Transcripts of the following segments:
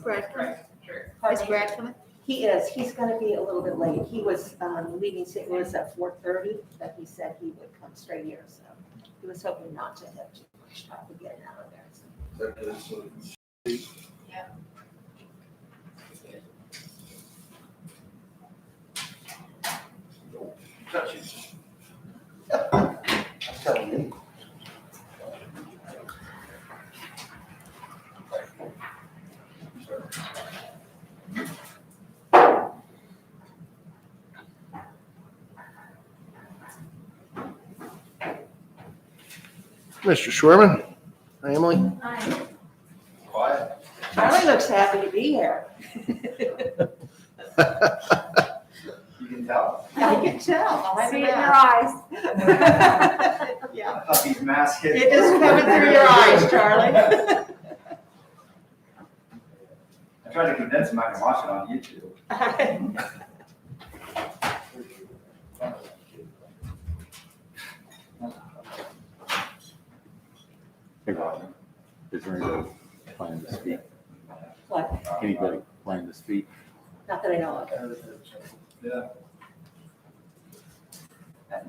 Brad coming? Pardon Is me? Brad coming? He is. He's going to be a little bit late. He was leaving St. Louis at 4:30, but he said he would come straight here, so he was hoping not to have too much trouble getting out of there. Yeah. I'm telling you. Mr. Schwerman, Emily. Hi. Quiet. Charlie looks happy to be here. You can tell. I can tell. I See it in your your eyes. Yeah. I thought these masks hit. It is coming through your eyes, Charlie. I tried to convince him I can watch it on YouTube. Hey, Robin, is there anybody planning to speak? What? Anybody planning to speak? Not that I know of. Yeah. That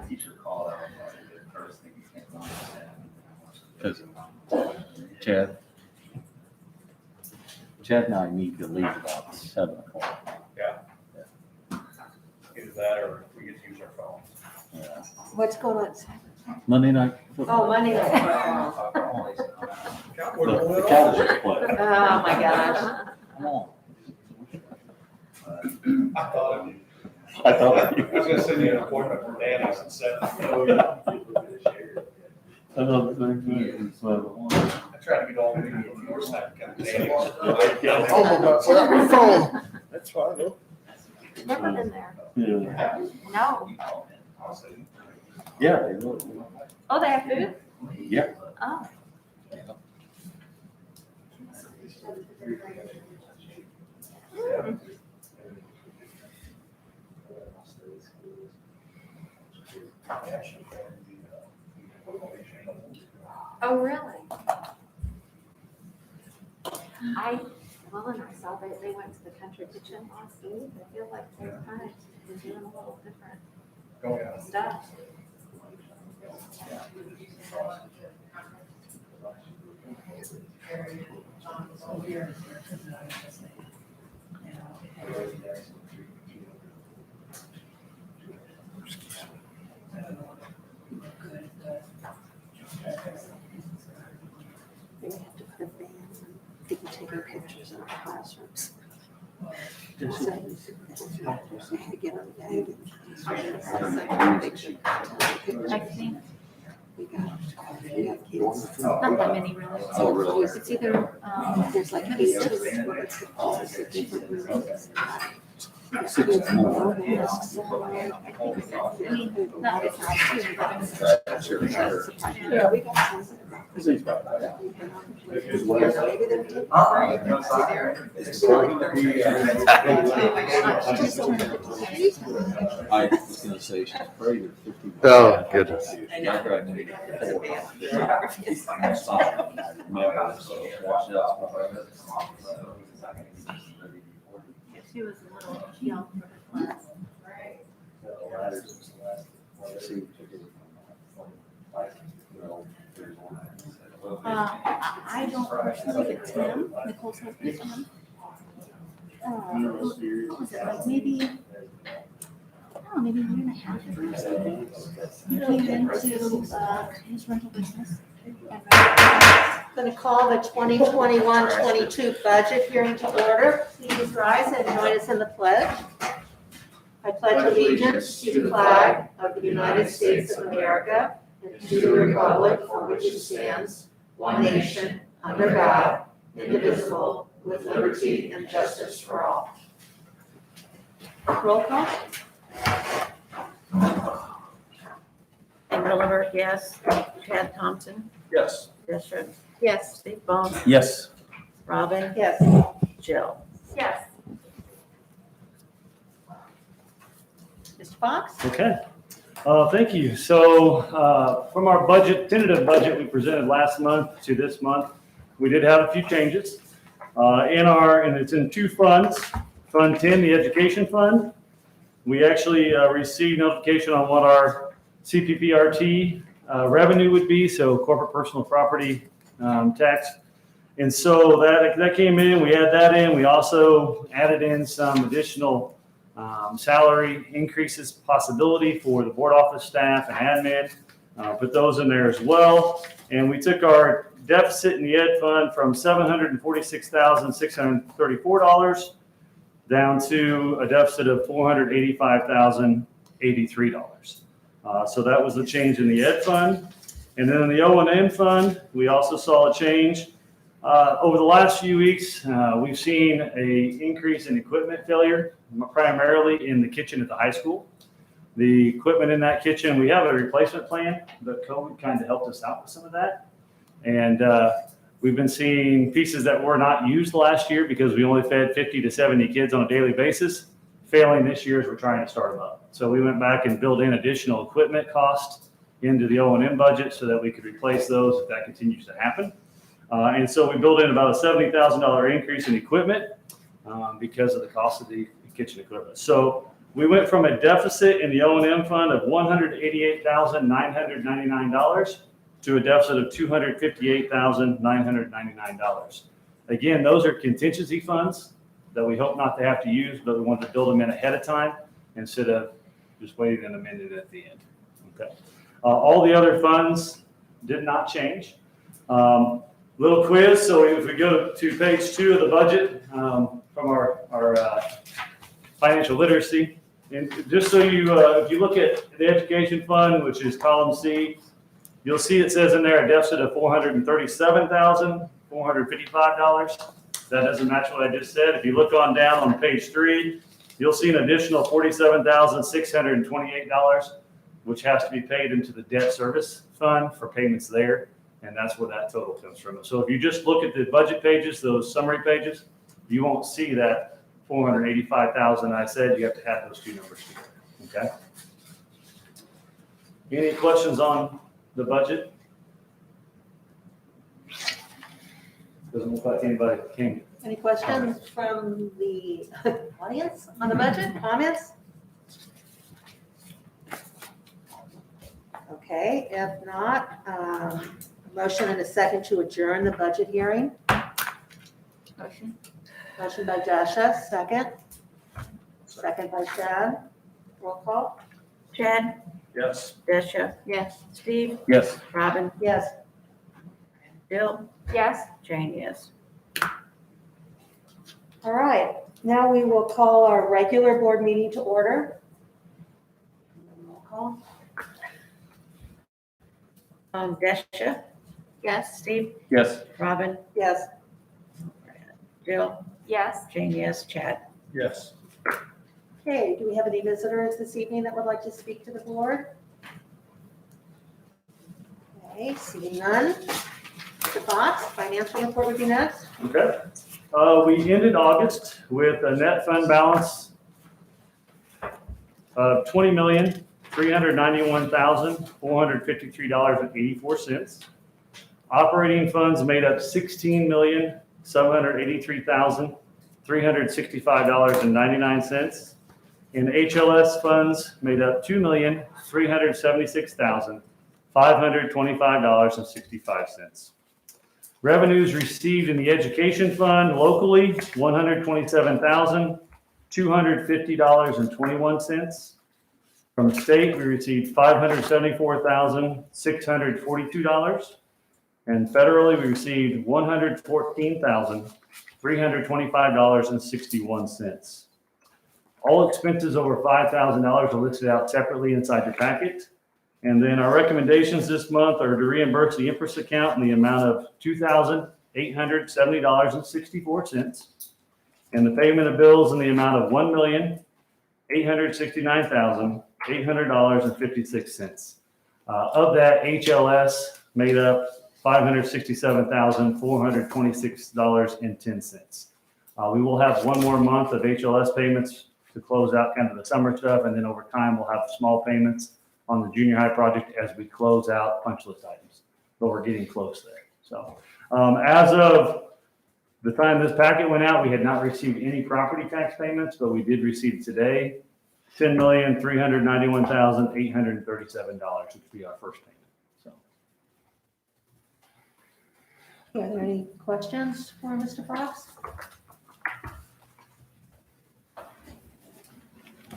teacher called out the first thing he came on and said. Chad and I need to leave about 7 o'clock. Either that or we get to use our phones. Yeah. What's going on? Monday night football. Oh, Monday night. The Cowboys play. Oh, my gosh. Come on. I thought of you. I thought. I was gonna send you an appointment for Danny's at 7. I know the same thing. So, I tried to get all the media from your side to come to Danny's. Oh, my God, so that was phone. That's fine, though. Never been there. yeah. No. Yeah, they will. Oh, they have food? Yeah. Oh. Oh, really? Will and I saw they went to the country kitchen last week. I feel like they're kind of doing a little different Oh, yeah. stuff. They have to put a ban on people taking pictures in the classrooms. So, they had to get on the bag I think we got kids. not that many really. Oh, really? It's either, There's like maybe 8 six. different rooms. Six Kids more. no masks. I mean, not it's not two, but Yeah, we got some. He's got Maybe they're taking- I was gonna say she's prayed at 50. Oh, goodness. she was a little young for her class. I don't personally get Tim, Nicole's husband, Tim. What was it, like maybe, I don't know, maybe 1.5 years or something. He came into his rental business. Going to call the 2021-22 budget hearing to order. Please rise and join us in the pledge. I pledge allegiance to the flag of the United States of America and to the republic for which it stands, one nation, under God, indivisible, with liberty and justice for all. Roll call. And Miller, yes. Chad Thompson, Yes. Bishop. Yes. Steve Ball, Yes. Robin, Yes. Jill. Yes. Mr. Fox? Okay, thank you. So from our budget, tentative budget we presented last month to this month, we did have a few changes. And it's in two funds. Fund 10, the Education Fund. We actually received notification on what our CPPRT revenue would be, so corporate personal property tax. And so that came in, we had that in. We also added in some additional salary increases possibility for the board office staff and admin. Put those in there as well. And we took our deficit in the ed fund from $746,634 down to a deficit of $485,083. So that was the change in the ed fund. And then in the O&M fund, we also saw a change. Over the last few weeks, we've seen an increase in equipment failure, primarily in the kitchen at the high school. The equipment in that kitchen, we have a replacement plan, but COVID kind of helped us out with some of that. And we've been seeing pieces that were not used last year because we only fed 50 to 70 kids on a daily basis, failing this year as we're trying to start them up. So we went back and built in additional equipment costs into the O&M budget so that we could replace those if that continues to happen. And so we built in about a $70,000 increase in equipment because of the cost of the kitchen equipment. So we went from a deficit in the O&M fund of $188,999 to a deficit of $258,999. Again, those are contingency funds that we hope not to have to use, but we want to build them in ahead of time instead of just waiting and amending it at the end. Okay. All the other funds did not change. Little quiz. So if we go to page 2 of the budget from our financial literacy, and just so you, if you look at the education fund, which is column C, you'll see it says in there a deficit of $437,455. That doesn't match what I just said. If you look on down on page 3, you'll see an additional $47,628, which has to be paid into the debt service fund for payments there. And that's where that total comes from. So if you just look at the budget pages, those summary pages, you won't see that 485,000 I said. You have to add those two numbers together. Okay. Any questions on the budget? Doesn't look like anybody came. Any questions from the audience on the budget? Comments? Okay, if not, motion and a second to adjourn the budget hearing. Motion. Motion by Jasha, second. Second by Chad. Roll call. Chad, Yes. Desha, Yes. Steve, Yes. Robin, Yes. Bill, Yes. Jane, yes. All right, now we will call our regular board meeting to order. Roll call. Desha, Yes. Steve, Yes. Robin, Yes. Jill, Yes. Jane, yes, Chad. Yes. Okay, do we have any visitors this evening that would like to speak to the board? Okay, seeing none. Mr. Fox, financial report would be next. Okay. We ended August with a net fund balance of $20,391,453.84. Operating funds made up $16,783,365.99. And HLS funds made up $2,376,525.65. Revenues received in the education fund locally, $127,250.21. From the state, we received $574,642. And federally, we received $114,325.61. All expenses over $5,000 are listed out separately inside your packet. And then our recommendations this month are to reimburse the IMPRS account in the amount of $2,870.64, and the payment of bills in the amount of $1,869,800.56. Of that, HLS made up $567,426.10. We will have one more month of HLS payments to close out kind of the summer stuff, and then over time we'll have small payments on the junior high project as we close out punch list items, but we're getting close there. So as of the time this packet went out, we had not received any property tax payments, but we did receive today $10,391,837, which would be our first payment. So, Are there any questions for Mr. Fox?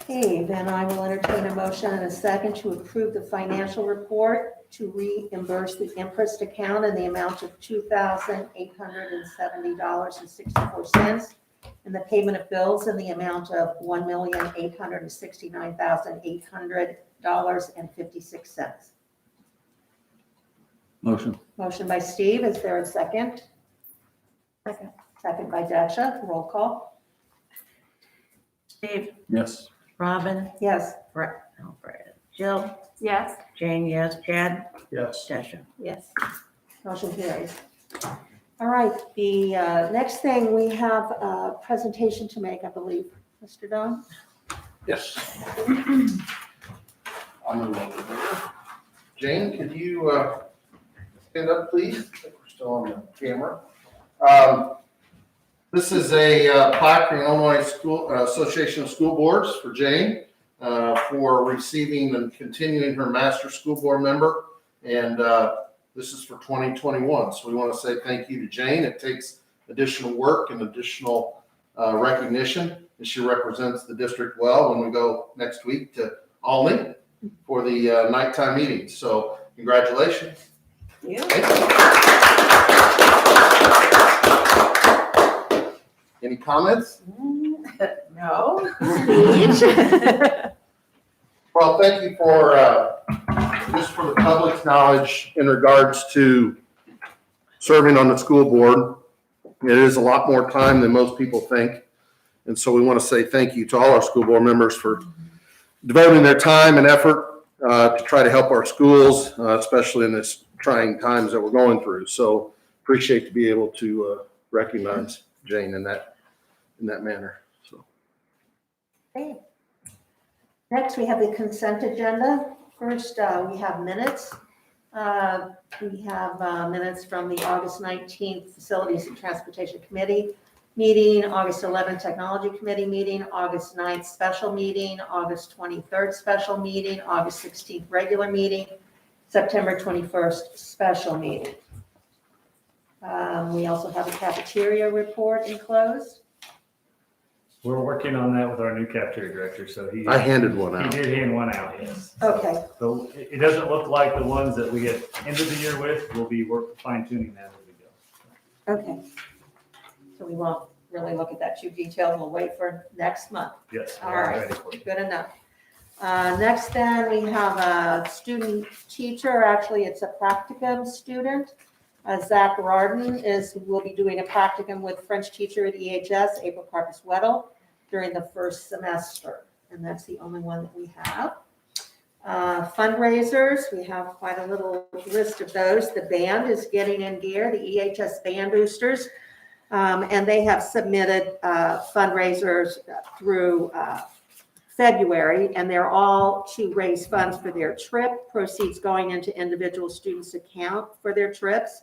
Okay, then I will entertain a motion and a second to approve the financial report to reimburse the interest account in the amount of $2,870.64 and the payment of bills in the amount of $1,869,800.56. Motion. Motion by Steve, is there a second? Second. Second by Dasha, roll call. Steve, Yes. Robin, Yes. Jill, Yes. Jane, yes, Chad, Yes. Dasha. Yes. Motion carries. All right, the next thing, we have a presentation to make, I believe. Mr. Don? Yes. I'll move over there. Jane, could you stand up, please? I think we're still on the camera. This is a plaque from Illinois Association of School Boards for Jane for receiving and continuing her Master School Board member. And this is for 2021. So we want to say thank you to Jane. It takes additional work and additional recognition. And she represents the district well when we go next week to Albany for the nighttime meetings. So congratulations. You? Any comments? No. Well, thank you for, just for the public's knowledge in regards to serving on the school board. It is a lot more time than most people think. And so we want to say thank you to all our school board members for devoting their time and effort to try to help our schools, especially in this trying times that we're going through. So appreciate to be able to recognize Jane in that manner. So. Okay. Next, we have the consent agenda. First, we have minutes. We have minutes from the August 19th Facilities and Transportation Committee meeting, August 11th Technology Committee meeting, August 9th special meeting, August 23rd special meeting, August 16th regular meeting, September 21st special meeting. We also have a cafeteria report enclosed. we're working on that with our new cafeteria director, so I handed one he out. did hand one out, yes. Okay, So it doesn't look like the ones that we had ended the year with. We'll be fine tuning that as we go. okay. So we won't really look at that too detailed. We'll wait for next month. Yes. All we're right. ready for you. Good enough. Next then, we have a student teacher, actually it's a practicum student. Zach Rarden will be doing a practicum with French teacher at EHS, April Carpus-Weddle, during the first semester. And that's the only one that we have. Fundraisers, we have quite a little list of those. The band is getting in gear, the EHS Band Boosters. And they have submitted fundraisers through February, and they're all to raise funds for their trip, proceeds going into individual students' account for their trips.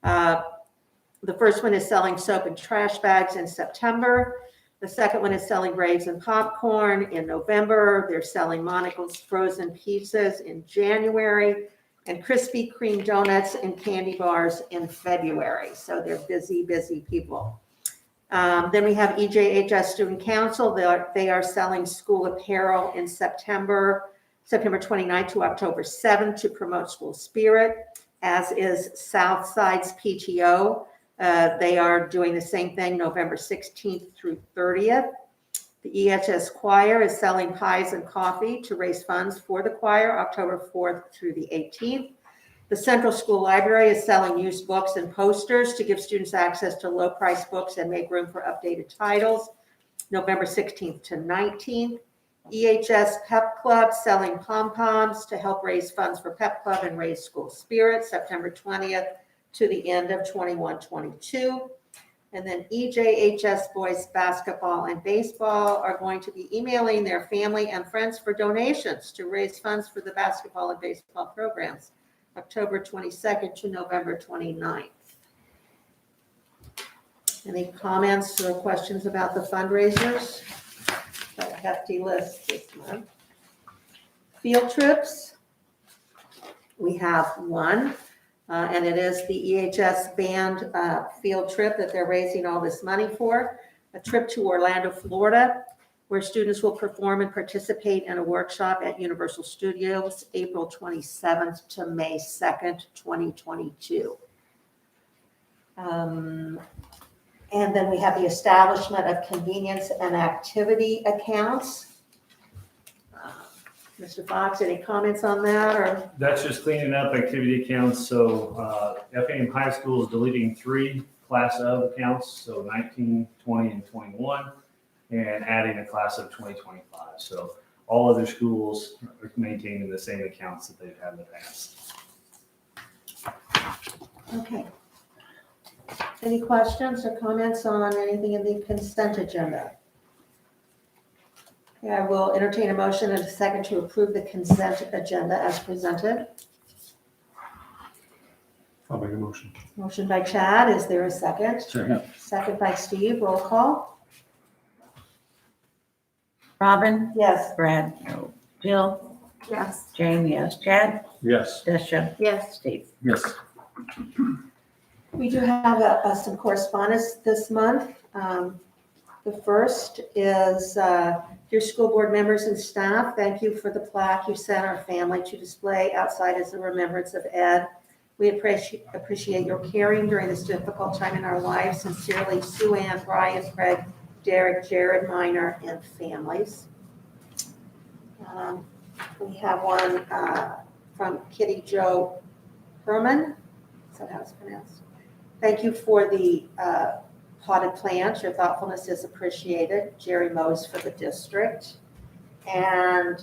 The first one is selling soap and trash bags in September. The second one is selling Braves and popcorn in November. They're selling Monica's frozen pizzas in January, and Krispy Kreme donuts and candy bars in February. So they're busy, busy people. Then we have EJHS Student Council. They are selling school apparel in September 29th to October 7th to promote school spirit, as is Southside's PTO. They are doing the same thing November 16th through 30th. The EHS Choir is selling pies and coffee to raise funds for the choir October 4th through the 18th. The Central School Library is selling used books and posters to give students access to low-priced books and make room for updated titles, November 16th to 19th. EHS Pep Club selling pom-poms to help raise funds for Pep Club and raise school spirit, September 20th to the end of 21-22. And then EJHS Boys Basketball and Baseball are going to be emailing their family and friends for donations to raise funds for the basketball and baseball programs, October 22nd to November 29th. Any comments or questions about the fundraisers? Got a hefty list this month. Field trips. We have one, and it is the EHS band field trip that they're raising all this money for. A trip to Orlando, Florida, where students will perform and participate in a workshop at Universal Studios, April 27th to May 2nd, 2022. And then we have the establishment of convenience and activity accounts. Mr. Fox, any comments on that, or? That's just cleaning up activity accounts. So Effingham High School is deleting 3 class of accounts, so 19, 20, and 21, and adding a class of 2025. So all other schools are maintaining the same accounts that they've had in the past. Okay. Any questions or comments on anything in the consent agenda? Okay, I will entertain a motion and a second to approve the consent agenda as presented. I'll make a motion. Motion by Chad, is there a second? Second by Steve, roll call. Robin, Yes. Brad, no. Jill, Yes. Jane, yes. Chad, Yes. Tricia, Yes. Steve. Yes. We do have some correspondence this month. The first is, dear school board members and staff, thank you for the plaque you sent our family to display outside as a remembrance of Ed. We appreciate your caring during this difficult time in our lives. Sincerely, Sue Ann, Brian, Craig, Derek, Jared, Minor, and families. We have one from Kitty Jo Herman. Is that how it's pronounced? Thank you for the potted plants. Your thoughtfulness is appreciated. Jerry Mose for the district. And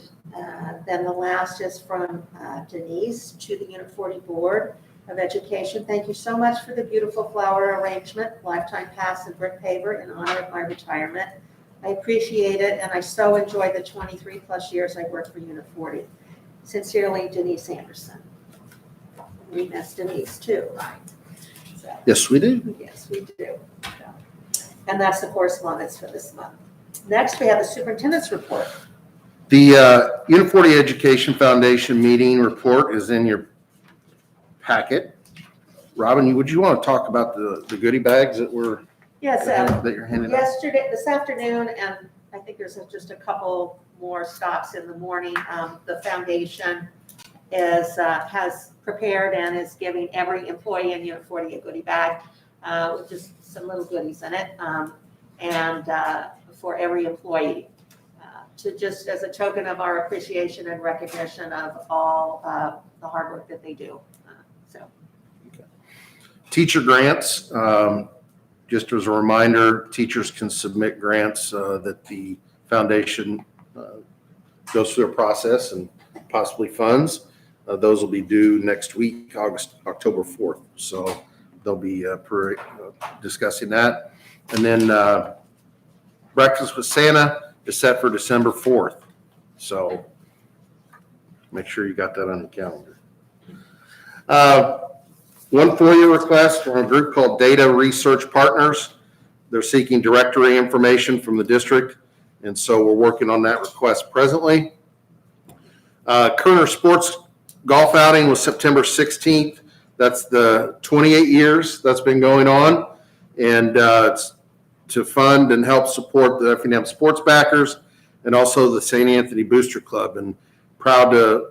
then the last is from Denise to the Unit 40 Board of Education. Thank you so much for the beautiful flower arrangement, lifetime pass and brick paver in honor of my retirement. I appreciate it, and I so enjoy the 23 plus years I worked for Unit 40. Sincerely, Denise Anderson. We miss Denise too, right? So, Yes, we do. yes, we do. And that's the correspondence for this month. Next, we have the superintendent's report. The Unit 40 Education Foundation meeting report is in your packet. Robin, would you want to talk about the goodie bags that were Yes, that you're handing out? this afternoon, and I think there's just a couple more stops in the morning. The foundation has prepared and is giving every employee in Unit 40 a goodie bag with just some little goodies in it, and for every employee, to just as a token of our appreciation and recognition of all the hard work that they do. Teacher grants, just as a reminder, teachers can submit grants that the foundation goes through a process and possibly funds. Those will be due next week, October 4th. So they'll be discussing that. And then Breakfast with Santa is set for December 4th. So make sure you got that on the calendar. One FOIA request from a group called Data Research Partners. They're seeking directory information from the district, and so we're working on that request presently. Kerner Sports Golf Outing was September 16th. That's the 28 years that's been going on, and it's to fund and help support the Effingham sports backers and also the St. Anthony Booster Club. And proud to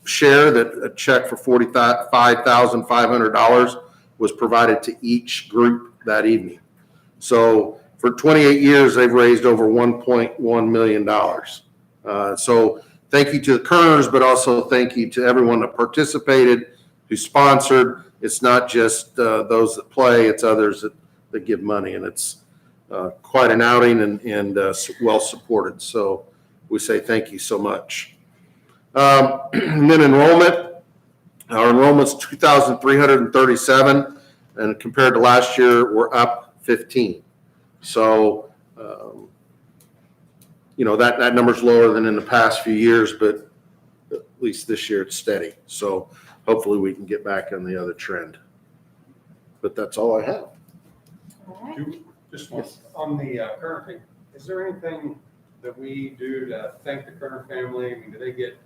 share that a check for $45,500 was provided to each group that evening. So for 28 years, they've raised over $1.1 million. So thank you to the Kerners, but also thank you to everyone that participated, who sponsored. It's not just those that play, it's others that give money, and it's quite an outing and well supported. So we say thank you so much. And then enrollment, our enrollment's 2,337, and compared to last year, we're up 15. So, that number's lower than in the past few years, but at least this year it's steady. So hopefully we can get back on the other trend. But that's all I have. All right. Just one, on the Kerner thing, is there anything that we do to thank the Kerner family? I mean, do they get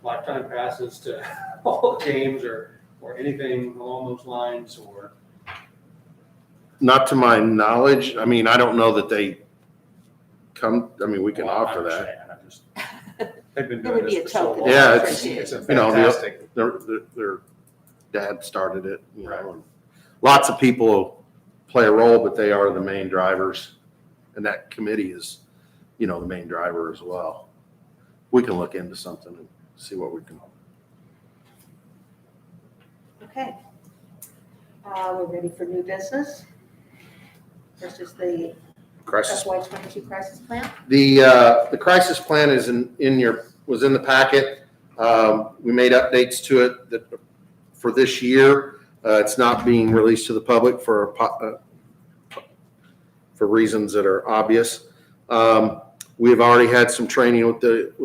lifetime passes to all the games or anything along those lines, or? Not to my knowledge. I mean, I don't know that they come, I mean, we can Well, I offer that. understand. I just- They've been It doing would be this a for so token. long. Yeah, It's it's- a you know, fantastic. Their dad started it, you Right. know. And lots of people play a role, but they are the main drivers. And that committee is, you know, the main driver as well. We can look into something and see what we can. Okay. We're ready for new business. This is the Crisis. FY 22 crisis plan. The crisis plan is was in the packet. We made updates to it for this year. It's not being released to the public for reasons that are obvious. We've already had some training with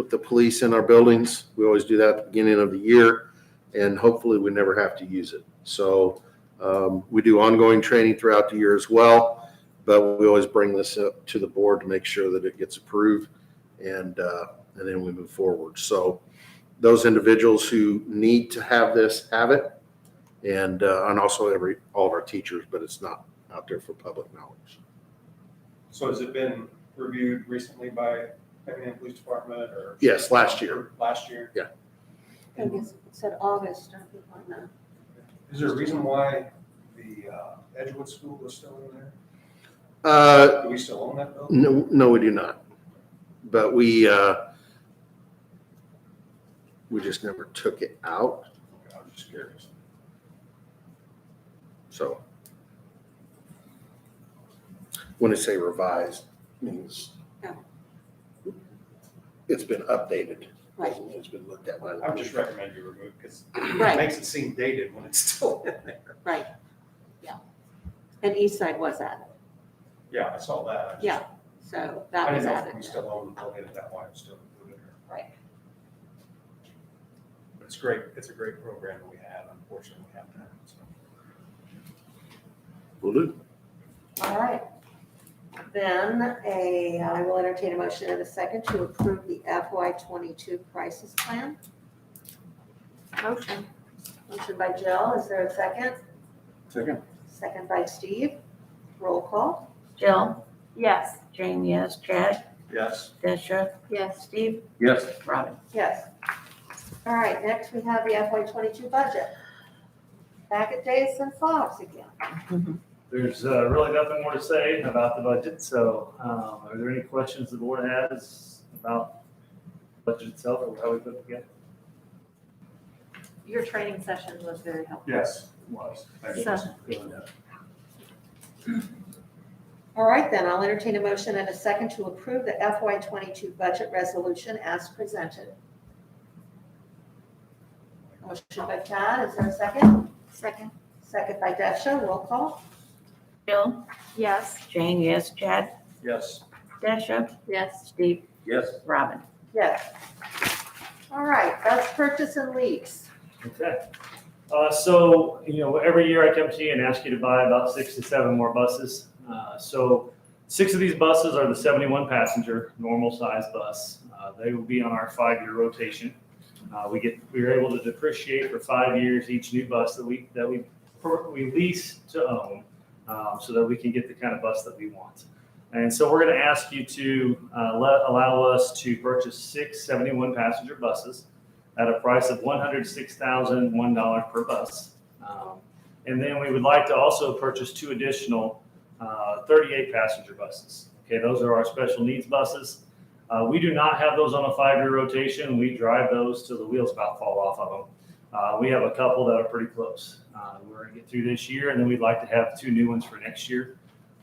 the police in our buildings. We always do that at the beginning of the year, and hopefully we never have to use it. So we do ongoing training throughout the year as well. But we always bring this up to the board to make sure that it gets approved, and then we move forward. So those individuals who need to have this have it, and also all of our teachers, but it's not out there for public knowledge. So has it been reviewed recently by Effingham Police Department or? Yes, last year. Last year. I guess it said August, I think, on the. Is there a reason why the Edgewood School is still in there? Do we still own that building? No, we do not. But we just never took it out. Okay, I'm just curious. So when I say revised, means Yeah. it's been updated. Right. It's been looked at. I would just recommend you remove it because it Right. makes it seem dated when it's still in there. Right, yeah. And East Side was added, Yeah, I saw that. I just- yeah, so I that was didn't know if we added. still own the building, is that why it's still included here? Right. But it's great, it's a great program that we have, unfortunately, we have to have it, so. Will do. All right. Then I will entertain a motion in a second to approve the FY 22 crisis plan. Motion. Motion by Jill, is there a second? Second. Second by Steve. Roll call. Jill, Yes. Jane, yes. Chad, Yes. Desha, Yes. Steve, Yes. Robin. Yes. All right, next we have the FY 22 budget. Back at Days and Fox again. There's really nothing more to say about the budget, so are there any questions the board has about the budget itself or how we put it together? Your training session was very helpful. Yes, it was. Thank you. So, All right, then, I'll entertain a motion and a second to approve the FY 22 budget resolution as presented. Motion by Chad, is there a second? second. Second by Desha, roll call. Jill, Yes. Jane, yes. Chad, Yes. Desha, Yes. Steve, Yes. Robin. Yes. All right, bus purchase and lease. Okay. So, every year I come to you and ask you to buy about 6 to 7 more buses. So 6 of these buses are the 71 passenger, normal size bus. They will be on our 5-year rotation. We are able to depreciate for 5 years each new bus that we lease to own, so that we can get the kind of bus that we want. And so we're going to ask you to allow us to purchase 6 71 passenger buses at a price of $106,001 per bus. And then we would like to also purchase 2 additional 38 passenger buses. Okay, those are our special needs buses. We do not have those on a 5-year rotation. We drive those till the wheels about fall off of them. We have a couple that are pretty close. We're going to get through this year, and then we'd like to have 2 new ones for next year.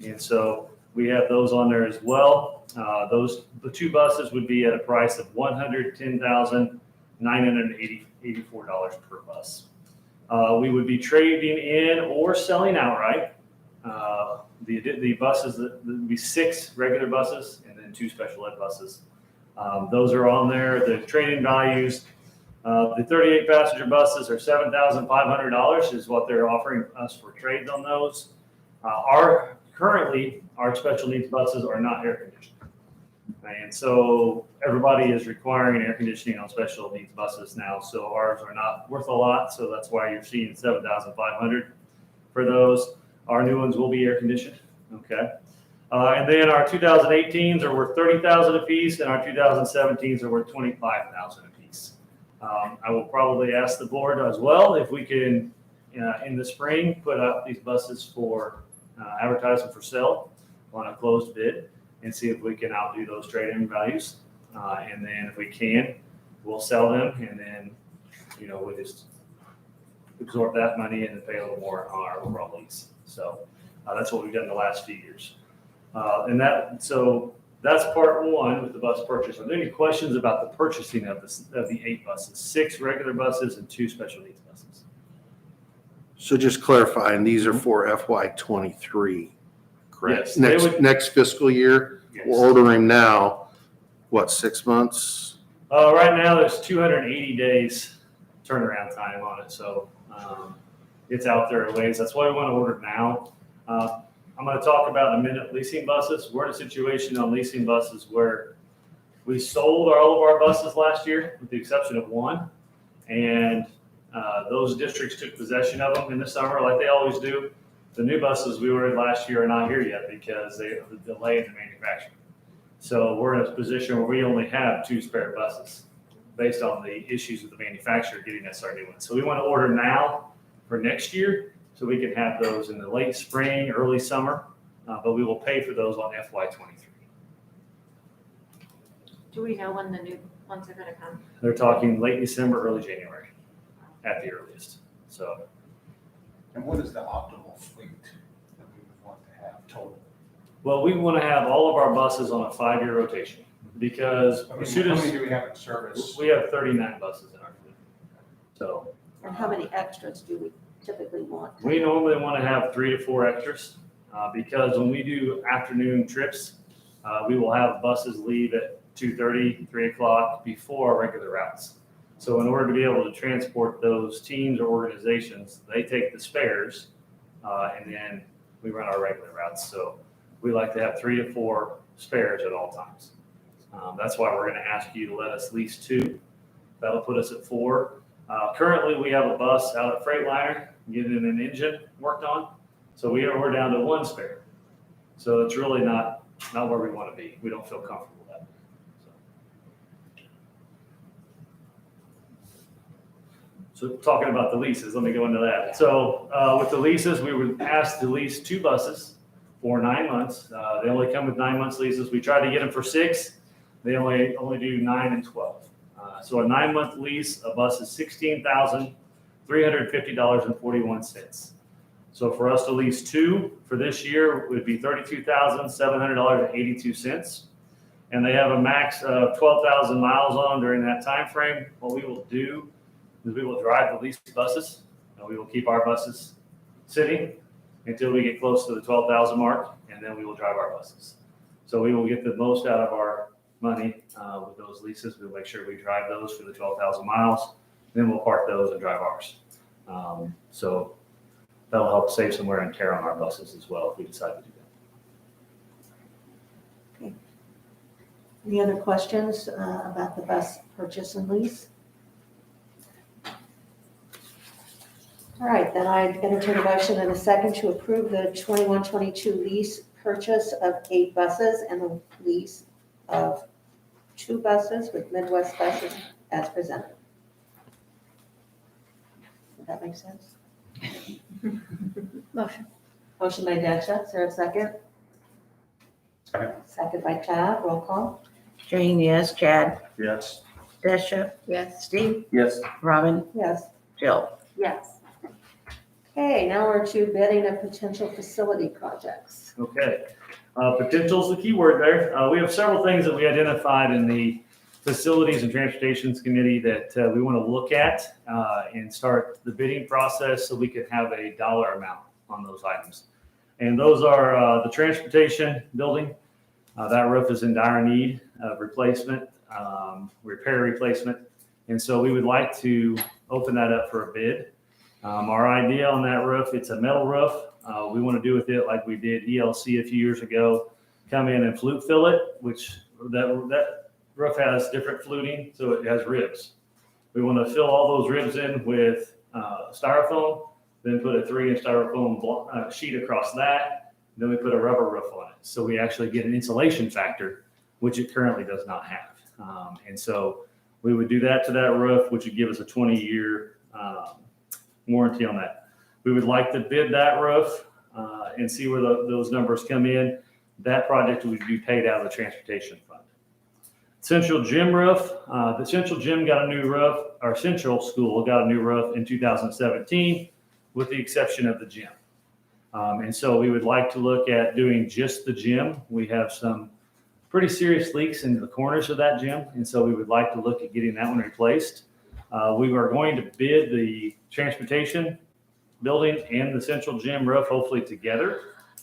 And so we have those on there as well. The 2 buses would be at a price of $110,984 per bus. We would be trading in or selling outright. The buses, there would be 6 regular buses and then 2 special ed buses. Those are on there. The trading values, the 38 passenger buses are $7,500 is what they're offering us for trades on those. Currently, our special needs buses are not air conditioned. And so everybody is requiring air conditioning on special needs buses now. So ours are not worth a lot. So that's why you're seeing 7,500 for those. Our new ones will be air conditioned. Okay. And then our 2018s are worth 30,000 a piece, and our 2017s are worth 25,000 a piece. I will probably ask the board as well if we can, in the spring, put up these buses for advertising for sale on a closed bid and see if we can outdo those trade-in values. And then if we can, we'll sell them, and then, we'll just absorb that money and then pay a little more on our overall lease. So that's what we've done the last few years. So that's part one with the bus purchase. Are there any questions about the purchasing of the 8 buses, 6 regular buses and 2 special needs buses? So just clarifying, these are for FY '23, correct? Yes, they Next fiscal year, Yes. we're ordering now, what, 6 months? Right now, there's 280 days turnaround time on it, so it's out there a ways. That's why we want to order now. I'm going to talk about in a minute leasing buses. We're in a situation on leasing buses where we sold all of our buses last year, with the exception of one, and those districts took possession of them in the summer, like they always do. The new buses we ordered last year are not here yet because they have a delay in the manufacturing. So we're in a position where we only have 2 spare buses based on the issues with the manufacturer getting us our new ones. So we want to order now for next year so we can have those in the late spring, early summer, but we will pay for those on FY '23. Do we know when the new ones are gonna come? They're talking late December, early January at the earliest. So And what is the optimal fleet that we would want to have total? well, we want to have all of our buses on a 5-year rotation because I mean, as soon how many as do we have in service? we have 39 buses in our fleet. So And how many extras do we typically want? we normally want to have 3 to 4 extras because when we do afternoon trips, we will have buses leave at 2:30, 3 o'clock before our regular routes. So in order to be able to transport those teams or organizations, they take the spares and then we run our regular routes. So we like to have 3 to 4 spares at all times. That's why we're going to ask you to let us lease 2. That'll put us at 4. Currently, we have a bus out at Freightliner getting an engine worked on. So we're down to 1 spare. So it's really not where we want to be. We don't feel comfortable with that. So talking about the leases, let me go into that. So with the leases, we were asked to lease 2 buses for 9 months. They only come with 9 months leases. We tried to get them for 6. They only do 9 and 12. So a 9-month lease, a bus is $16,350.41. So for us to lease 2 for this year would be $32,700.82. And they have a max of 12,000 miles on during that time frame. What we will do is we will drive the leased buses, and we will keep our buses sitting until we get close to the 12,000 mark, and then we will drive our buses. So we will get the most out of our money with those leases. We'll make sure we drive those for the 12,000 miles, then we'll park those and drive ours. So that'll help save some wear and tear on our buses as well if we decide to do that. Any other questions about the bus purchase and lease? All right, then I entertain a motion and a second to approve the 21-22 lease purchase of 8 buses and the lease of 2 buses with Midwest buses as presented. Does that make sense? Motion. Motion by Desha, is there a second? Second. Second by Chad, roll call. Jane, yes. Chad? Yes. Desha? Yes. Steve? Yes. Robin? Yes. Jill? Yes. Okay, now we're to bidding of potential facility projects. Okay. Potential is the key word there. We have several things that we identified in the Facilities and Transportations Committee that we want to look at and start the bidding process so we can have a dollar amount on those items. And those are the transportation building. That roof is in dire need of replacement, repair replacement. And so we would like to open that up for a bid. Our idea on that roof, it's a metal roof We want to do with it like we did ELC a few years ago, come in and flute fill it, which that roof has different fluting, so it has ribs. We want to fill all those ribs in with styrofoam, then put a 3-inch styrofoam sheet across that. Then we put a rubber roof on it. So we actually get an insulation factor, which it currently does not have. And so we would do that to that roof, which would give us a 20-year warranty on that. We would like to bid that roof and see where those numbers come in. That project would be paid out of the transportation fund. Central Gym roof, the Central Gym got a new roof, our Central School got a new roof in 2017, with the exception of the gym. And so we would like to look at doing just the gym. We have some pretty serious leaks in the corners of that gym, and so we would like to look at getting that one replaced. We are going to bid the transportation building and the Central Gym roof hopefully together,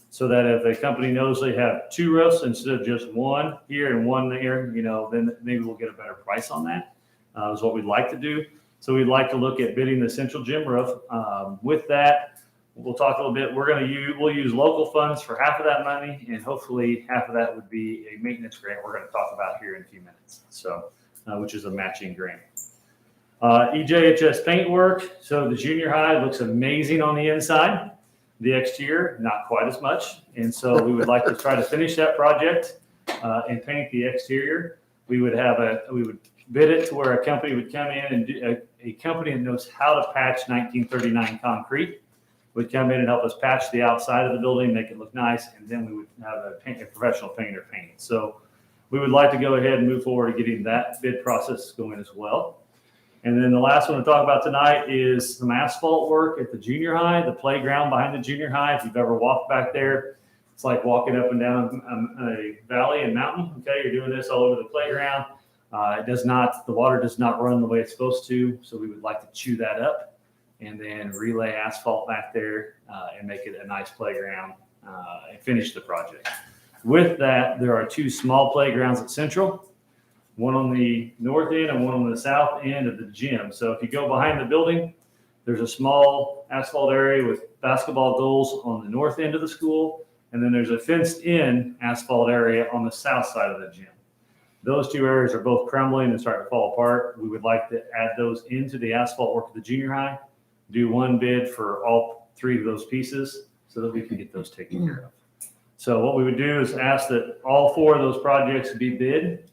so that if a company knows they have 2 roofs instead of just one here and one there, then maybe we'll get a better price on that, is what we'd like to do. So we'd like to look at bidding the Central Gym roof. With that, we'll talk a little bit. We'll use local funds for half of that money, and hopefully half of that would be a maintenance grant we're going to talk about here in a few minutes. So, which is a matching grant. EJHS paint work. So the junior high looks amazing on the inside. The exterior, not quite as much. And so we would like to try to finish that project and paint the exterior. We would bid it to where a company would come in and do a company that knows how to patch 1939 concrete would come in and help us patch the outside of the building, make it look nice, and then we would have a professional painter paint it. So we would like to go ahead and move forward to getting that bid process going as well. And then the last one to talk about tonight is some asphalt work at the junior high, the playground behind the junior high. If you've ever walked back there, it's like walking up and down a valley and mountain. Okay, you're doing this all over the playground. The water does not run the way it's supposed to. So we would like to chew that up and then relay asphalt back there and make it a nice playground and finish the project. With that, there are 2 small playgrounds at Central. One on the north end and one on the south end of the gym. So if you go behind the building, there's a small asphalt area with basketball goals on the north end of the school. And then there's a fenced in asphalt area on the south side of the gym. Those 2 areas are both crumbling and starting to fall apart. We would like to add those into the asphalt work at the junior high, do one bid for all 3 of those pieces so that we can get those taken care of. So what we would do is ask that all 4 of those projects be bid.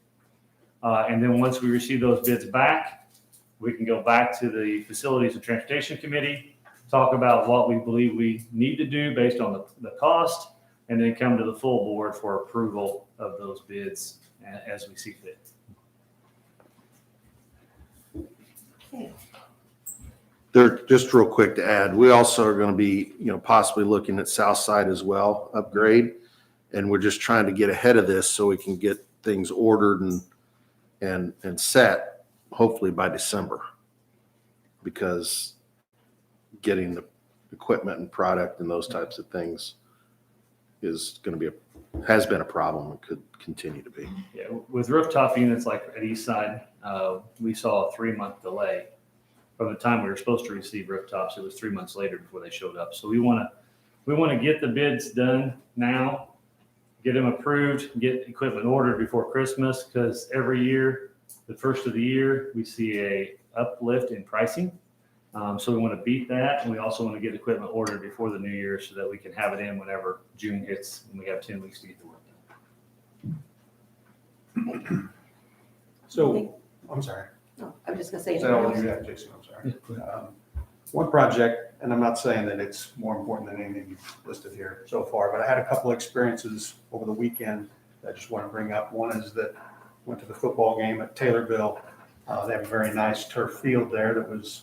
And then once we receive those bids back, we can go back to the Facilities and Transportation Committee, talk about what we believe we need to do based on the cost, and then come to the full board for approval of those bids as we see fit. There, just real quick to add, we also are going to be, possibly looking at South Side as well, upgrade. And we're just trying to get ahead of this so we can get things ordered and set hopefully by December, because getting the equipment and product and those types of things is going to has been a problem and could continue to be. Yeah, with rooftop units like at East Side, we saw a 3-month delay from the time we were supposed to receive rooftops. It was 3 months later before they showed up. So we want to get the bids done now, get them approved, get equipment ordered before Christmas, because every year, the first of the year, we see a uplift in pricing. So we want to beat that, and we also want to get equipment ordered before the new year so that we can have it in whenever June hits, and we have 10 weeks to get the work done. So, I'm sorry. No, I'm just gonna say. Is that all you have, Jason? I'm sorry. One project, and I'm not saying that it's more important than anything you've listed here so far, but I had a couple of experiences over the weekend that I just want to bring up. One is that I went to the football game at Taylorville. They have a very nice turf field there that was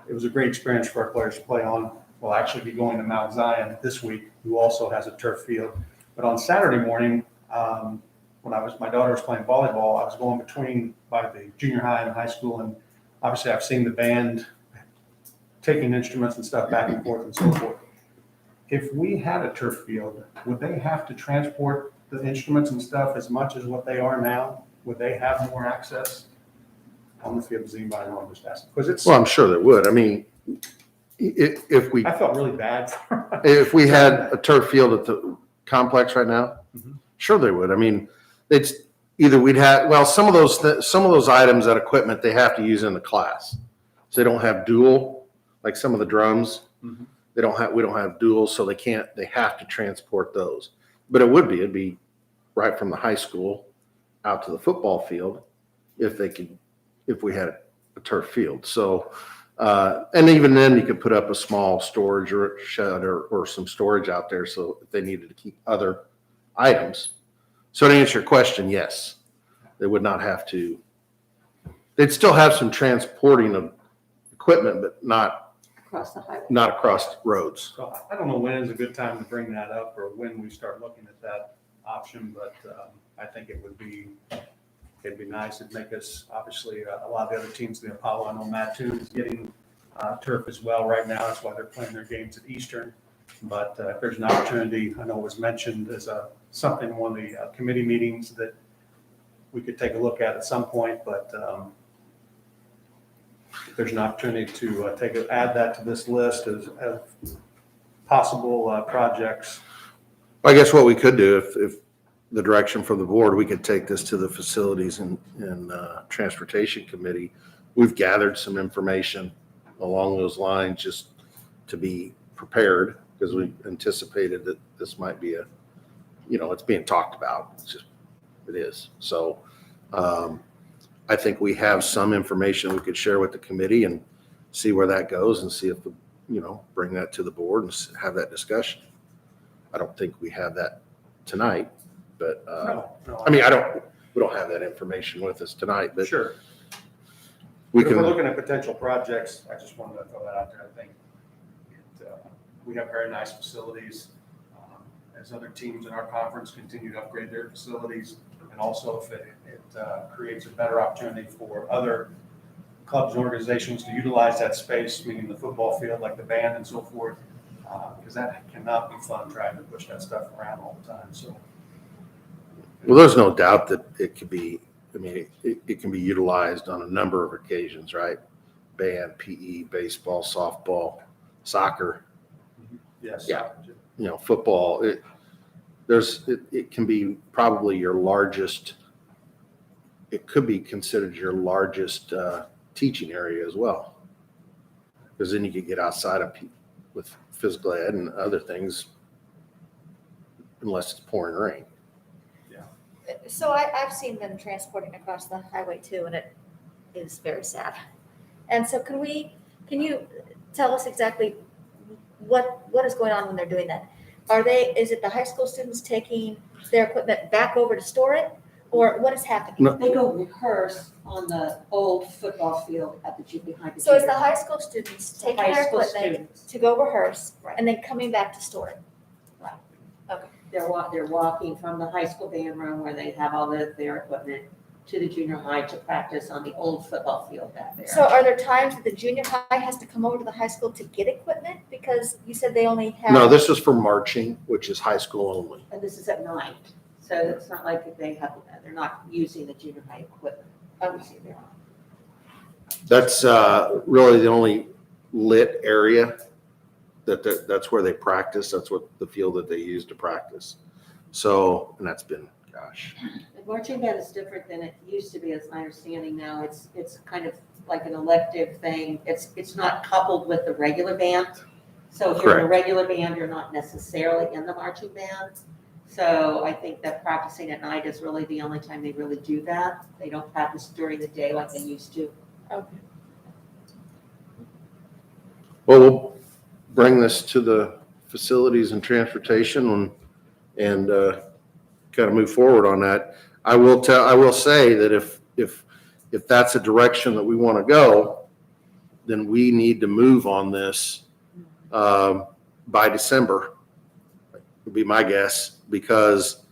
it was a great experience for our players to play on. We'll actually be going to Mount Zion this week, who also has a turf field. But on Saturday morning, when my daughter was playing volleyball, I was going between by the junior high and high school, and obviously I've seen the band taking instruments and stuff back and forth and so forth. If we had a turf field, would they have to transport the instruments and stuff as much as what they are now? Would they have more access on the field? Does anybody know? I'm just asking. Because it's, Well, I'm sure they would. I mean, If we, I felt really bad for if we had a turf field at the complex right now, Mhm. sure they would. I mean, it's either we'd have, well, some of those items, that equipment, they have to use in the class. So they don't have dual, like some of the drums, Mhm. we don't have dual, so they have to transport those. But it'd be right from the high school out to the football field if we had a turf field. So, and even then you could put up a small storage or shed or some storage out there. So if they needed to keep other items. So to answer your question, yes, they would not have to, they'd still have some transporting of equipment, but not Across the highway. across roads. So I don't know when is a good time to bring that up or when we start looking at that option, but I think it'd be nice. It'd make us, obviously, a lot of the other teams, the Apollo, I know Mattoon is getting turf as well right now. That's why they're playing their games at Eastern. But if there's an opportunity, I know it was mentioned as something in one of the committee meetings that we could take a look at some point, but if there's an opportunity to add that to this list as possible projects. I guess what we could do, if the direction from the board, we could take this to the facilities and transportation committee. We've gathered some information along those lines just to be prepared because we anticipated that this might be it's being talked about. It is. So I think we have some information we could share with the committee and see where that goes and see if bring that to the board and have that discussion. I don't think we have that tonight, but No, I mean, we don't have that information with us tonight, but sure. we But if we're can, looking at potential projects, I just wanted to throw that out there. I think we have very nice facilities. As other teams in our conference continue to upgrade their facilities, and also if it creates a better opportunity for other clubs and organizations to utilize that space, meaning the football field, like the band and so forth, because that cannot be fun trying to push that stuff around all the time. So, well, there's no doubt that it could be, I mean, it can be utilized on a number of occasions, right? Band, PE, baseball, softball, soccer, yes. Yeah. Football. It can be probably your largest, it could be considered your largest teaching area as well. Because then you could get outside of with physical ed and other things, unless it's pouring rain. So I've seen them transporting across the highway too, and it is very sad. And so can you tell us exactly what is going on when they're doing that? Is it the high school students taking their equipment back over to store it? Or what is happening? No. They go rehearse on the old football field at the behind the. So it's the junior high school students taking High their school equipment students. to go rehearse Right. and then coming back to store it. They're walking from the high school band room where they have all their equipment to the junior high to practice on the old football field back there. So are there times that the junior high has to come over to the high school to get equipment? Because you said they only have. No, this is for marching, which is high school only. And this is at night, so it's not like they're not using the junior high equipment. Obviously, they're not. That's really the only lit area that's where they practice. That's what the field that they use to practice. So, and that's been, gosh. The marching band is different than it used to be, as my understanding now. It's kind of like an elective thing. It's not coupled with the regular band. So if you're in a regular band, you're not necessarily in the marching band. So I think that practicing at night is really the only time they really do that. They don't practice during the day like they used to. Okay. Well, we'll bring this to the facilities and transportation and kind of move forward on that. I will say that if that's a direction that we want to go, then we need to move on this by December, would be my guess, because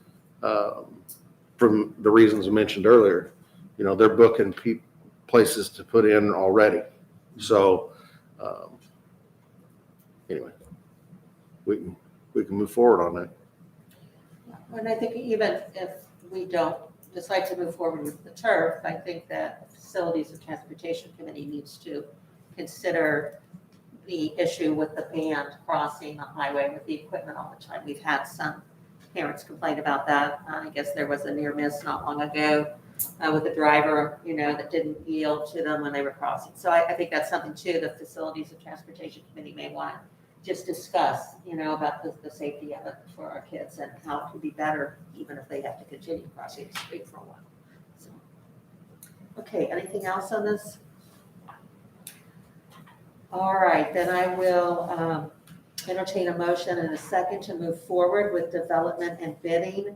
from the reasons I mentioned earlier, they're booking places to put in already. So anyway, we can move forward on that. And I think even if we don't decide to move forward with the turf, I think that the Facilities and Transportation Committee needs to consider the issue with the band crossing the highway with the equipment all the time. We've had some parents complain about that. I guess there was a near miss not long ago with a driver, that didn't yield to them when they were crossing. So I think that's something too, the Facilities and Transportation Committee may want to just discuss, about the safety of it for our kids and how it could be better, even if they have to continue crossing the street for a while. So, okay, anything else on this? All right, then I will entertain a motion and a second to move forward with development and bidding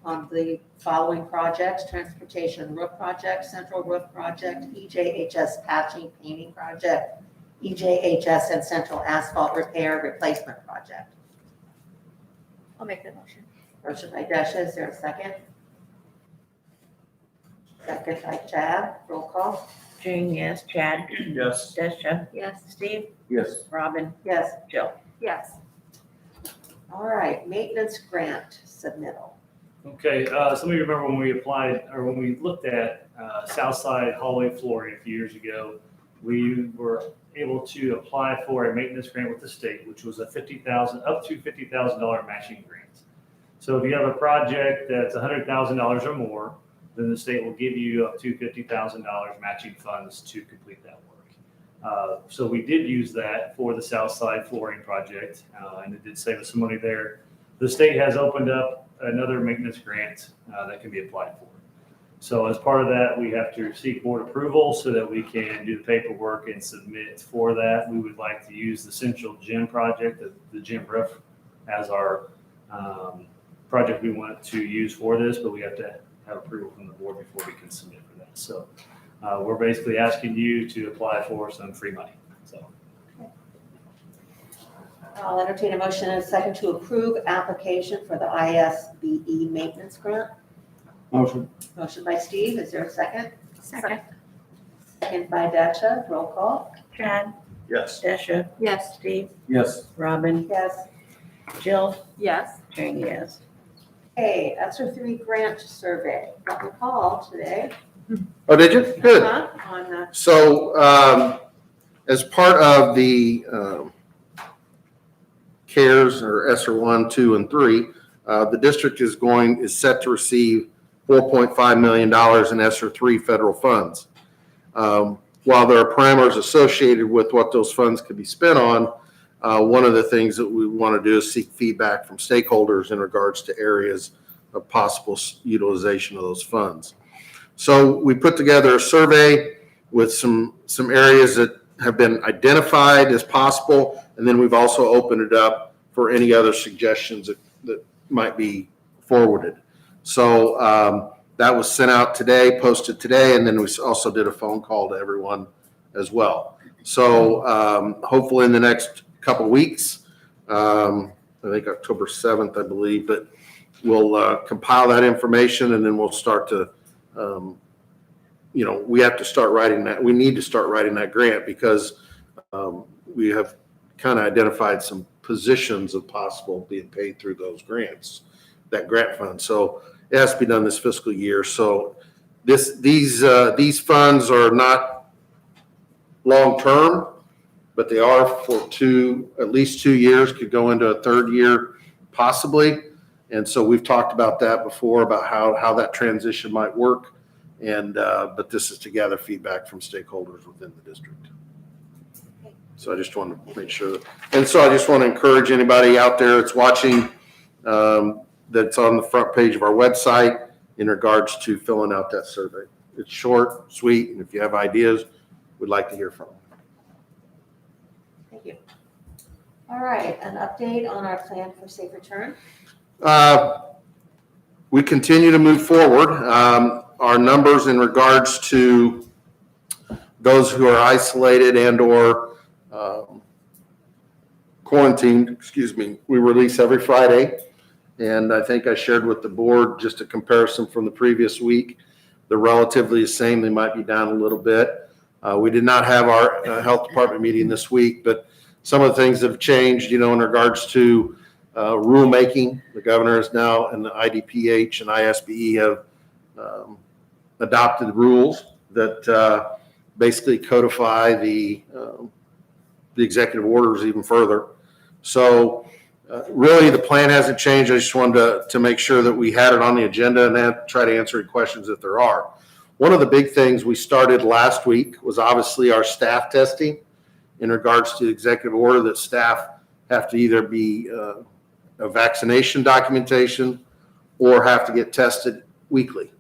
on the following projects: Transportation Roof Project, Central Roof Project, EJHS Patching Painting Project, EJHS and Central Asphalt Repair Replacement Project. I'll make that motion. Motion by Desha, is there a second? Second by Chad, roll call. Jane, yes. Chad? Yes. Desha? Yes. Steve? Yes. Robin? Yes. Jill? Yes. All right, maintenance grant submittal. Okay, some of you remember when we applied, or when we looked at Southside hallway flooring a few years ago, we were able to apply for a maintenance grant with the state, which was a up to $50,000 matching grant. So if you have a project that's $100,000 or more, then the state will give you up to $50,000 matching funds to complete that work. So we did use that for the Southside flooring project, and it did save us some money there. The state has opened up another maintenance grant that can be applied for. So as part of that, we have to seek board approval so that we can do the paperwork and submit for that. We would like to use the Central Gym project, the gym roof, as our project we want to use for this, but we have to have approval from the board before we can submit for that. So we're basically asking you to apply for some free money. So I'll entertain a motion and a second to approve application for the ISBE maintenance grant. Motion. Motion by Steve, is there a second? Second. Second by Desha, roll call. Chad? yes. Desha? Yes. Steve? Yes. Robin? Yes. Jill? Yes. Jane, yes. Okay, ESSER 3 grant survey. Got the call today. Oh, did you? Good. On So, as part of the CARES or ESSER 1, 2, and 3, the district is set to receive $4.5 million in ESSER 3 federal funds. While there are parameters associated with what those funds could be spent on, one of the things that we want to do is seek feedback from stakeholders in regards to areas of possible utilization of those funds. So we put together a survey with some areas that have been identified as possible, and then we've also opened it up for any other suggestions that might be forwarded. So that was sent out today, posted today, and then we also did a phone call to everyone as well. So hopefully in the next couple weeks, I think October 7th, I believe, but we'll compile that information and then we'll start to, we have to start writing that. We need to start writing that grant because we have kind of identified some positions of possible being paid through those grants, that grant fund. So it has to be done this fiscal year. So these funds are not long-term, but they are for at least 2 years, could go into a third year possibly. And so we've talked about that before, about how that transition might work. And, but this is to gather feedback from stakeholders within the district. So I just want to make sure. And so I just want to encourage anybody out there that's watching, that's on the front page of our website in regards to filling out that survey. It's short, sweet, and if you have ideas, we'd like to hear from them. Thank you. All right, an update on our plan for safe return. We continue to move forward. Our numbers in regards to those who are isolated and or quarantined, we release every Friday. And I think I shared with the board just a comparison from the previous week. They're relatively the same. They might be down a little bit. We did not have our health department meeting this week, but some of the things that have changed, in regards to rulemaking. The governor is now, and the IDPH and ISBE have adopted rules that basically codify the the executive orders even further. So really, the plan hasn't changed. I just wanted to make sure that we had it on the agenda and then try to answer any questions if there are. One of the big things we started last week was obviously our staff testing in regards to the executive order that staff have to either be a vaccination documentation or have to get tested weekly.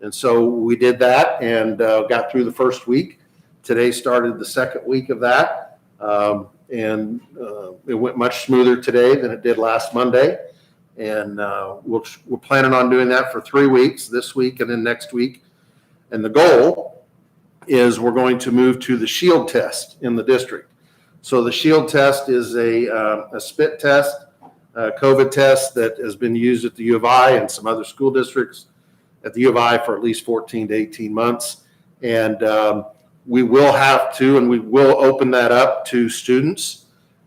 And so we did that and got through the first week. Today started the second week of that. And it went much smoother today than it did last Monday. And we're planning on doing that for 3 weeks, this week and then next week. And the goal is we're going to move to the shield test in the district. So the shield test is a spit test, a COVID test that has been used at the U of I and some other school districts at the U of I for at least 14 to 18 months. And we will have to, and we will open that up to students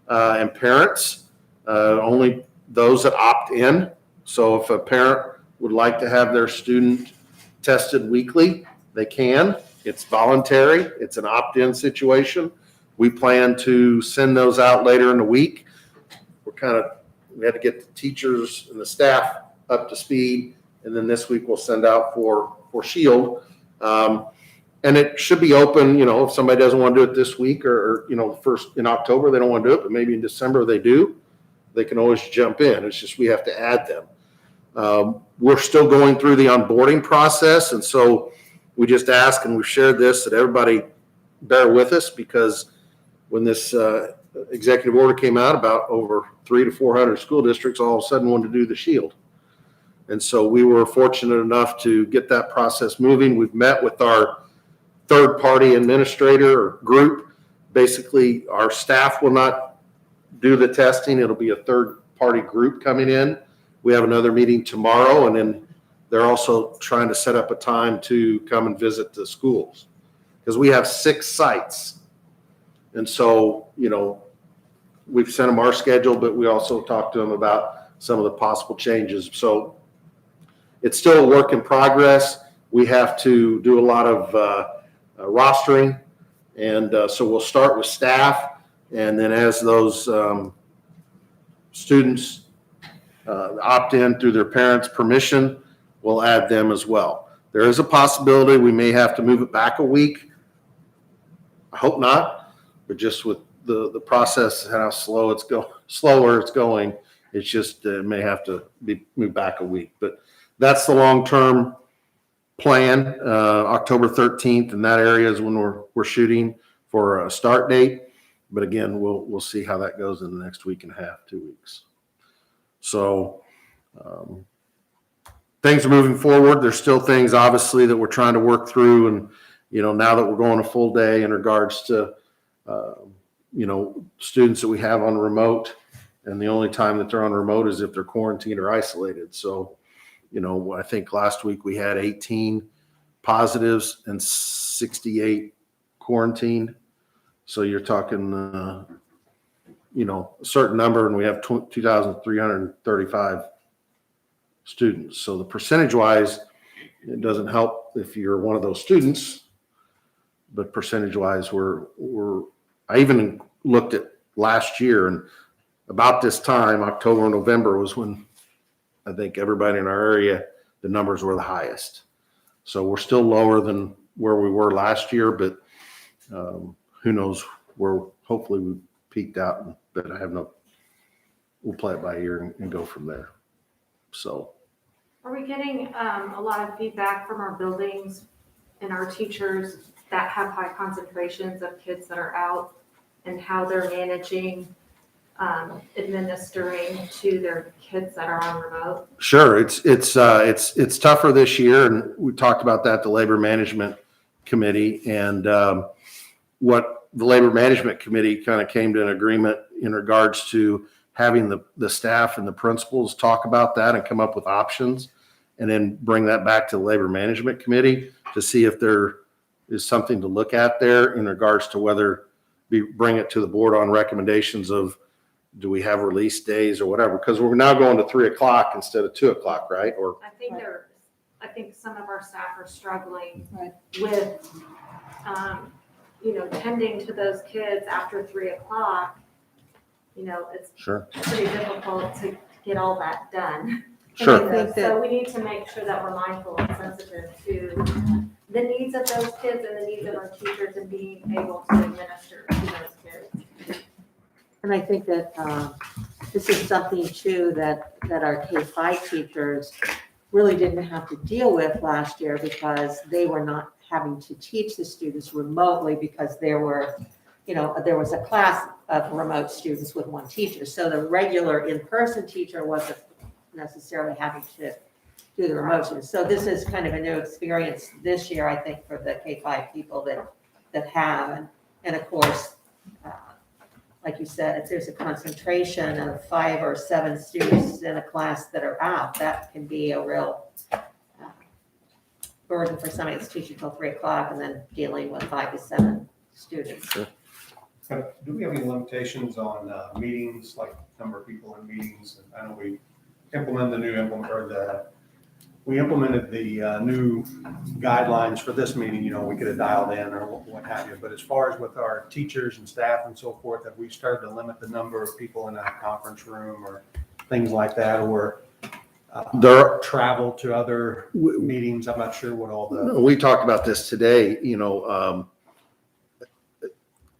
and parents, only those that opt in. So if a parent would like to have their student tested weekly, they can. It's voluntary. It's an opt-in situation. We plan to send those out later in the week. We had to get the teachers and the staff up to speed. And then this week we'll send out for Shield. And it should be open, if somebody doesn't want to do it this week or first in October, they don't want to do it, but maybe in December they do, they can always jump in. It's just we have to add them. We're still going through the onboarding process. And so we just ask, and we've shared this, that everybody bear with us, because when this executive order came out, about over 300 to 400 school districts all of a sudden wanted to do the shield. And so we were fortunate enough to get that process moving. We've met with our third-party administrator or group. Basically, our staff will not do the testing. It'll be a third-party group coming in. We have another meeting tomorrow, and then they're also trying to set up a time to come and visit the schools, because we have 6 sites. And so, we've sent them our schedule, but we also talked to them about some of the possible changes. So it's still a work in progress. We have to do a lot of rostering. And so we'll start with staff. And then as those students opt in through their parents' permission, we'll add them as well. There is a possibility we may have to move it back a week. I hope not, but just with the process, how slower it's going, it's just may have to be moved back a week. But that's the long-term plan. October 13th in that area is when we're shooting for a start date. But again, we'll see how that goes in the next week and a half, 2 weeks. So things are moving forward. There's still things obviously that we're trying to work through, and now that we're going a full day in regards to students that we have on remote, and the only time that they're on remote is if they're quarantined or isolated. So, I think last week we had 18 positives and 68 quarantined. So you're talking, a certain number, and we have 2,335 students. So the percentage-wise, it doesn't help if you're one of those students, but percentage-wise, I even looked at last year, and about this time, October, November, was when I think everybody in our area, the numbers were the highest. So we're still lower than where we were last year, but who knows where. Hopefully we peaked out, but we'll play it by ear and go from there. So. Are we getting a lot of feedback from our buildings and our teachers that have high concentrations of kids that are out, and how they're managing administering to their kids that are on remote? Sure, it's tougher this year, and we talked about that, the Labor Management Committee, and what the Labor Management Committee kind of came to an agreement in regards to having the staff and the principals talk about that and come up with options, and then bring that back to the Labor Management Committee to see if there is something to look at there in regards to whether we bring it to the board on recommendations of, do we have release days or whatever? Because we're now going to 3:00 instead of 2:00, right? Or I think some of our staff are struggling Right. with tending to those kids after 3 o'clock, it's Sure. pretty difficult to get all that done. Sure. And I think that, So we need to make sure that we're mindful and sensitive to the needs of those kids and the needs of our teachers and being able to administer to those kids. and I think that this is something too that our K-5 teachers really didn't have to deal with last year because they were not having to teach the students remotely because there was a class of remote students with one teacher. So the regular in-person teacher wasn't necessarily having to do the remote students. So this is kind of a new experience this year, I think, for the K-5 people that have. And of course, like you said, if there's a concentration of 5 or 7 students in a class that are out, that can be a real burden for somebody that's teaching till 3 o'clock and then dealing with 5 to 7 students. Do we have any limitations on meetings, like number of people in meetings? And I know we implemented the new guidelines for this meeting, we could have dialed in or what have you. But as far as with our teachers and staff and so forth, have we started to limit the number of people in a conference room or things like that, or travel to other meetings? I'm not sure what all the. We talked about this today,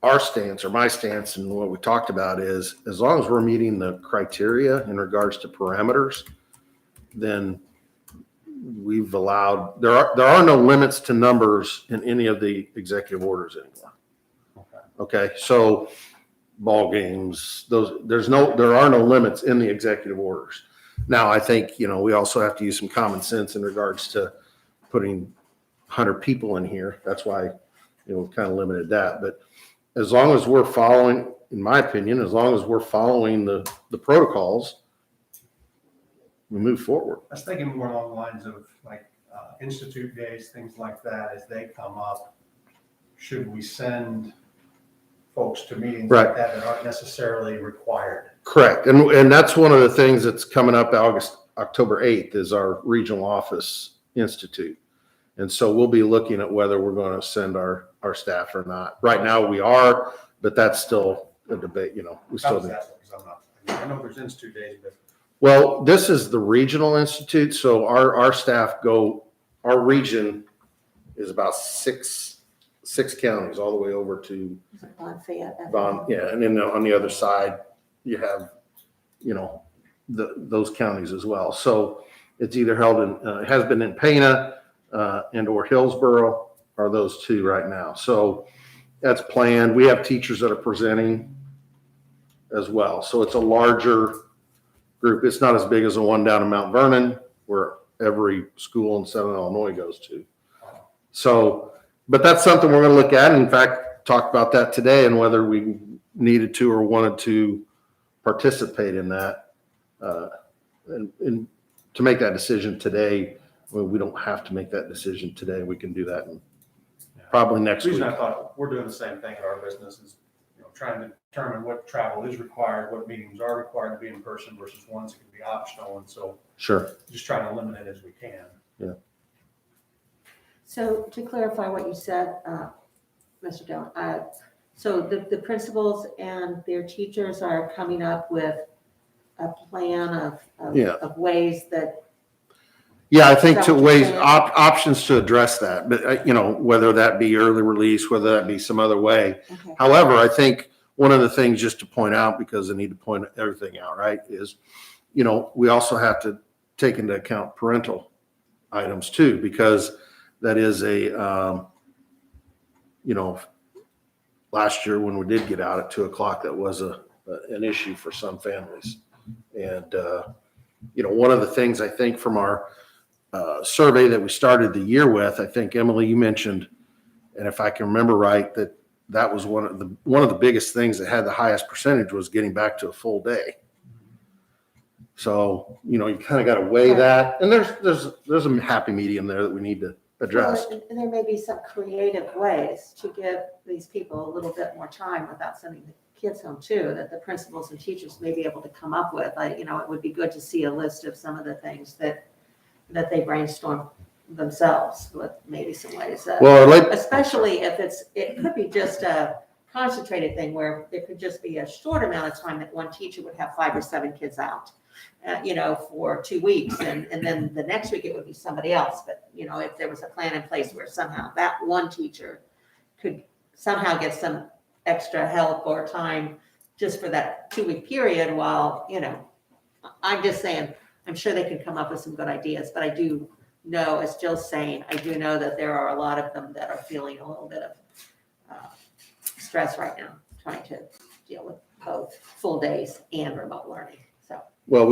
our stance or my stance and what we talked about is as long as we're meeting the criteria in regards to parameters, then we've allowed, there are no limits to numbers in any of the executive orders anymore. Okay. So ball games, there are no limits in the executive orders. Now, I think, we also have to use some common sense in regards to putting 100 people in here. That's why, we kind of limited that. But as long as we're following, in my opinion, as long as we're following the protocols, we move forward. I was thinking more along the lines of like institute days, things like that, as they come up. Should we send folks to meetings like that aren't necessarily required? Correct. And that's one of the things that's coming up October 8th is our regional office institute. And so we'll be looking at whether we're going to send our staff or not. Right now we are, but that's still a debate, we still do. I know there's institute days, but. Well, this is the regional institute. So our staff our region is about six counties all the way over to yeah. And then on the other side, you have, those counties as well. So it's either held it has been in Pana and or Hillsborough are those two right now. So that's planned. We have teachers that are presenting as well. So it's a larger group. It's not as big as the one down in Mount Vernon where every school in Southern Illinois goes to. So, but that's something we're going to look at. In fact, talk about that today and whether we needed to or wanted to participate in that. And to make that decision today, we don't have to make that decision today. We can do that probably next week. The reason I thought we're doing the same thing in our business is, trying to determine what travel is required, what meetings are required to be in person versus ones that can be optional. And so sure, just trying to limit it as we can. Yeah. So to clarify what you said, Mr. Dillon, so the principals and their teachers are coming up with a plan of ways that. Yeah, I think options to address that, but whether that be early release, whether that be some other way. Okay. However, I think one of the things just to point out, because I need to point everything out, right, is, we also have to take into account parental items too, because that is last year when we did get out at 2:00, that was an issue for some families. And, one of the things I think from our survey that we started the year with, I think, Emily, you mentioned, and if I can remember right, that was one of the biggest things that had the highest percentage was getting back to a full day. So, you kind of got to weigh that. And there's a happy medium there that we need to address. Well, and there may be some creative ways to give these people a little bit more time without sending the kids home too, that the principals and teachers may be able to come up with. It would be good to see a list of some of the things that they brainstorm themselves with maybe some ways. Well, like, Especially if it could be just a concentrated thing where it could just be a short amount of time that one teacher would have 5 or 7 kids out, for 2 weeks. And then the next week it would be somebody else. But, if there was a plan in place where somehow that one teacher could somehow get some extra help or time just for that 2-week period while, I'm just saying, I'm sure they can come up with some good ideas, but I do know, as Jill's saying, I do know that there are a lot of them that are feeling a little bit of stress right now, trying to deal with both full days and remote learning. So well,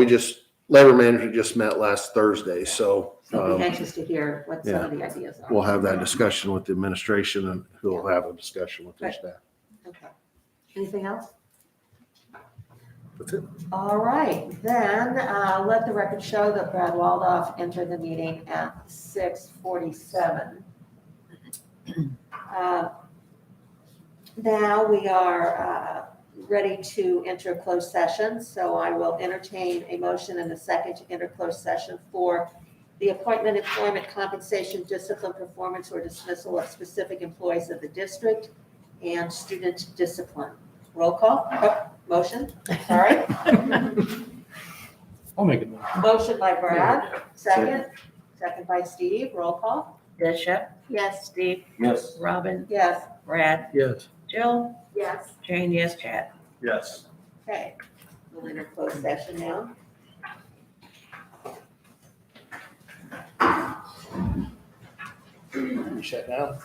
labor manager just met last Thursday, so I'll be anxious to hear what some of the ideas are. we'll have that discussion with the administration and who'll have a discussion with their Right. staff. Okay. Anything else? That's it. All right, then, let the record show that Brad Waldoff entered the meeting at 6:47. Now we are ready to enter closed session, so I will entertain a motion and a second to enter closed session for the appointment, employment, compensation, discipline, performance, or dismissal of specific employees of the district and student discipline. Roll call, motion, sorry. I'll make it. Motion. Motion by Brad, second by Steve, roll call. Bishop, Yes. Steve, Yes. Robin, Yes, Brad, Yes. Jill, Yes. Jane, yes, Chad. Yes. okay. We'll enter closed session now. You shut down?